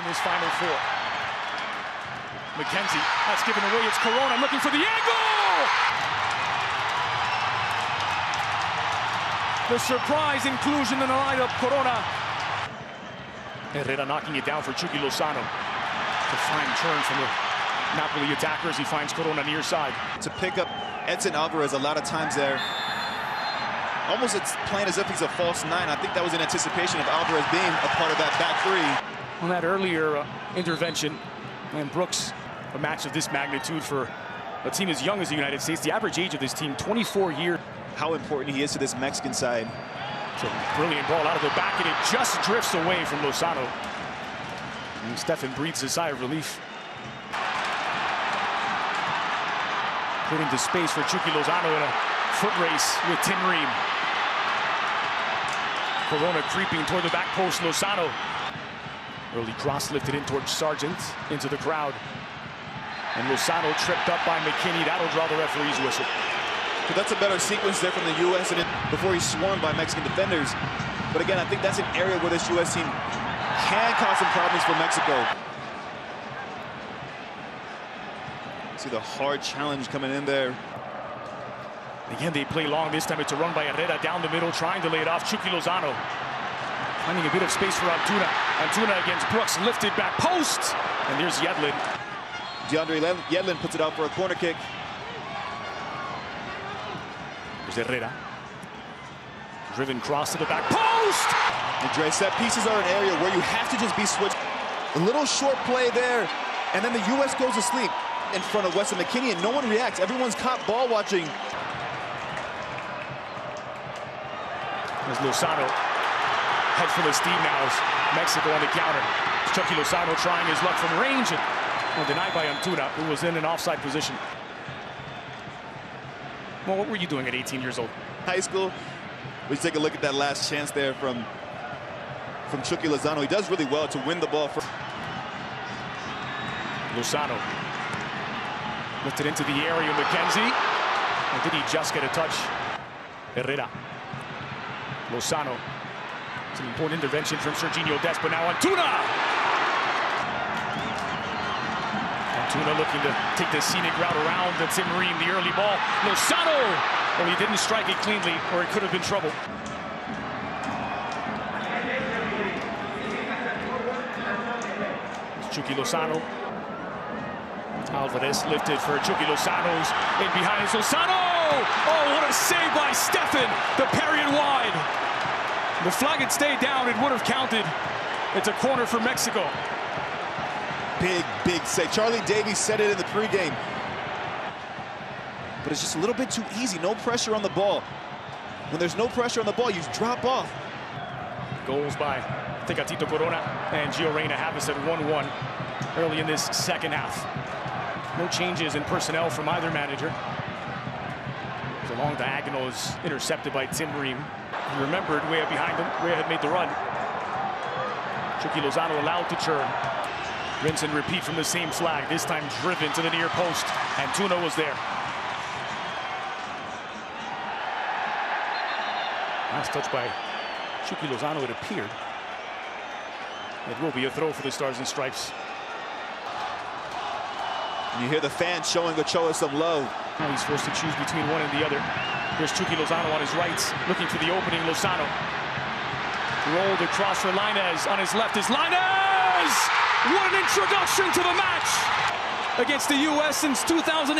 this Final Four. McKenzie, that's given away. It's Corona looking for the angle! The surprise inclusion in the lineup, Corona. Herrera knocking it down for Chucky Lozano. It's a fine turn from the Napoli attackers. He finds Corona near side. To pick up Edson Alvarez a lot of times there. Almost it's playing as if he's a false nine. I think that was in anticipation of Alvarez being a part of that back three. On that earlier intervention, and Brooks, a match of this magnitude for a team as young as the United States. The average age of this team, 24 years. How important he is to this Mexican side. It's a brilliant ball out of the back, and it just drifts away from Lozano. And Stefan breathes a sigh of relief. Put into space for Chucky Lozano in a foot race with Tim Ream. Corona creeping toward the back post. Lozano. Early cross lifted in towards Sargent into the crowd. And Lozano tripped up by McKinney. That'll draw the referee's whistle. So that's a better sequence there from the U.S. and before he's swarmed by Mexican defenders. But again, I think that's an area where this U.S. team can cause some problems for Mexico. See the hard challenge coming in there. Again, they play long. This time it's a run by Herrera down the middle, trying to lay it off. Chucky Lozano finding a bit of space for Antuna. Antuna against Brooks, lifted back post. And there's Yedlin. DeAndre Yedlin puts it out for a corner kick. There's Herrera. Driven cross to the back post. Andre, set pieces are an area where you have to just be switched. A little short play there, and then the U.S. goes to sleep in front of Weston McKinney, and no one reacts. Everyone's caught ball watching. There's Lozano. Head full of steam now as Mexico on the counter. Chucky Lozano trying his luck from range, and denied by Antuna, who was in an offside position. Well, what were you doing at 18 years old? High school. We take a look at that last chance there from Chucky Lozano. He does really well to win the ball. Lozano lifted into the area. McKenzie. Or did he just get a touch? Herrera. Lozano. It's an important intervention from Serginho Dest, but now Antuna! Antuna looking to take the scenic route around the Tim Ream, the early ball. Lozano! Well, he didn't strike it cleanly, or it could have been trouble. It's Chucky Lozano. Alvarez lifted for Chucky Lozano's in behind. It's Lozano! Oh, what a save by Stefan! The parry and wide. The flag had stayed down, it would have counted. It's a corner for Mexico. Big save. Charlie Davies said it in the pregame. But it's just a little bit too easy. No pressure on the ball. When there's no pressure on the ball, you drop off. Goals by Tecatito Corona and Gio Reyna have us at 1-1 early in this second half. No changes in personnel from either manager. The long diagonal is intercepted by Tim Ream. He remembered way up behind him. Rea had made the run. Chucky Lozano allowed to churn. Rinse and repeat from the same flag. This time driven to the near post. Antuna was there. Last touch by Chucky Lozano, it appeared. It will be a throw for the Stars and Stripes. And you hear the fans showing Ochoa some love. Now he's forced to choose between one and the other. Here's Chucky Lozano on his right, looking for the opening. Lozano rolled across for Lainez. On his left is Lainez! What an introduction to the match against the U.S. since 2009.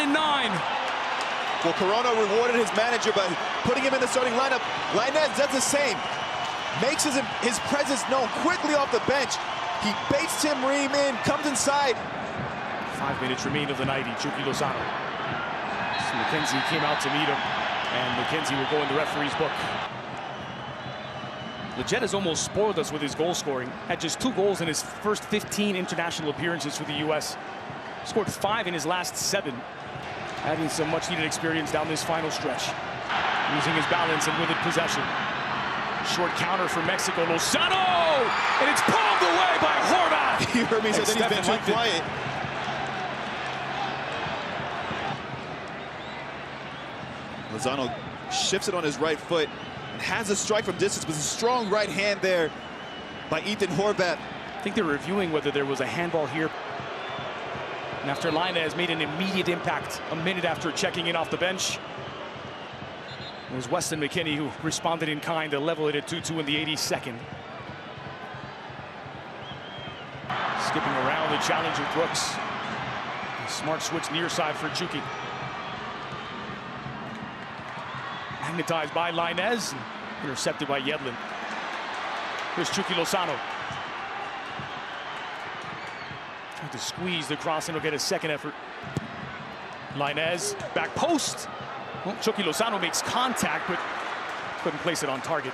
Well, Corona rewarded his manager by putting him in the starting lineup. Lainez does the same. Makes his presence known quickly off the bench. He baits Tim Ream in, comes inside. 5 minutes remain of the 90. Chucky Lozano. So McKenzie came out to meet him, and McKenzie will go in the referee's book. Leggett has almost spoiled us with his goal scoring. Had just 2 goals in his first 15 international appearances for the U.S. Scored 5 in his last 7. Adding some much-needed experience down this final stretch. Using his balance and with it possession. Short counter for Mexico. Lozano! And it's palmed away by Horvath! You heard me say that he's been too quiet. Lozano shifts it on his right foot and has a strike from distance with a strong right hand there by Ethan Horvath. I think they're reviewing whether there was a handball here. And after Lainez made an immediate impact a minute after checking in off the bench, it was Weston McKennie who responded in kind to level it at 2-2 in the 82nd. Skipping around the challenger Brooks. A smart switch near side for Chucky. Magnetized by Lainez, intercepted by Yedlin. Here's Chucky Lozano. Trying to squeeze the cross and he'll get a second effort. Lainez, back post. Well, Chucky Lozano makes contact, but couldn't place it on target.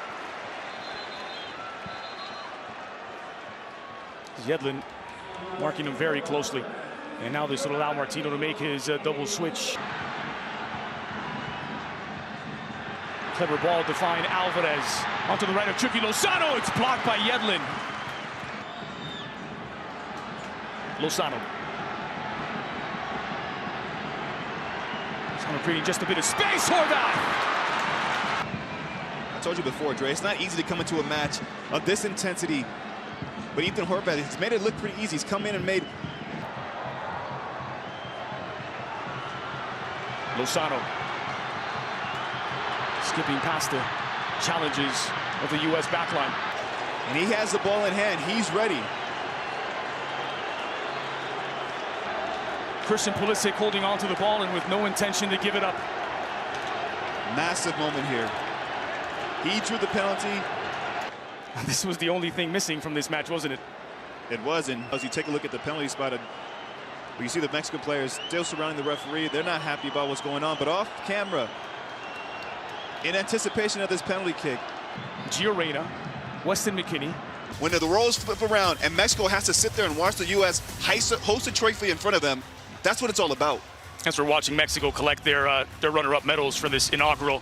Yedlin marking him very closely. And now this will allow Martino to make his double switch. Clever ball to find Alvarez. Onto the right of Chucky Lozano. It's blocked by Yedlin. Lozano. Lozano creating just a bit of space. Horvath! I told you before, Dre, it's not easy to come into a match of this intensity. But Ethan Horvath has made it look pretty easy. He's come in and made... Lozano. Skipping past the challenges of the U.S. backline. And he has the ball in hand. He's ready. Christian Pulisic holding on to the ball and with no intention to give it up. Massive moment here. He drew the penalty. This was the only thing missing from this match, wasn't it? It was, and as you take a look at the penalty spot, you see the Mexican players still surrounding the referee. They're not happy about what's going on, but off camera, in anticipation of this penalty kick. Gio Reyna, Weston McKennie. When the roles flip around and Mexico has to sit there and watch the U.S. host a trophy in front of them, that's what it's all about. As we're watching Mexico collect their runner-up medals for this inaugural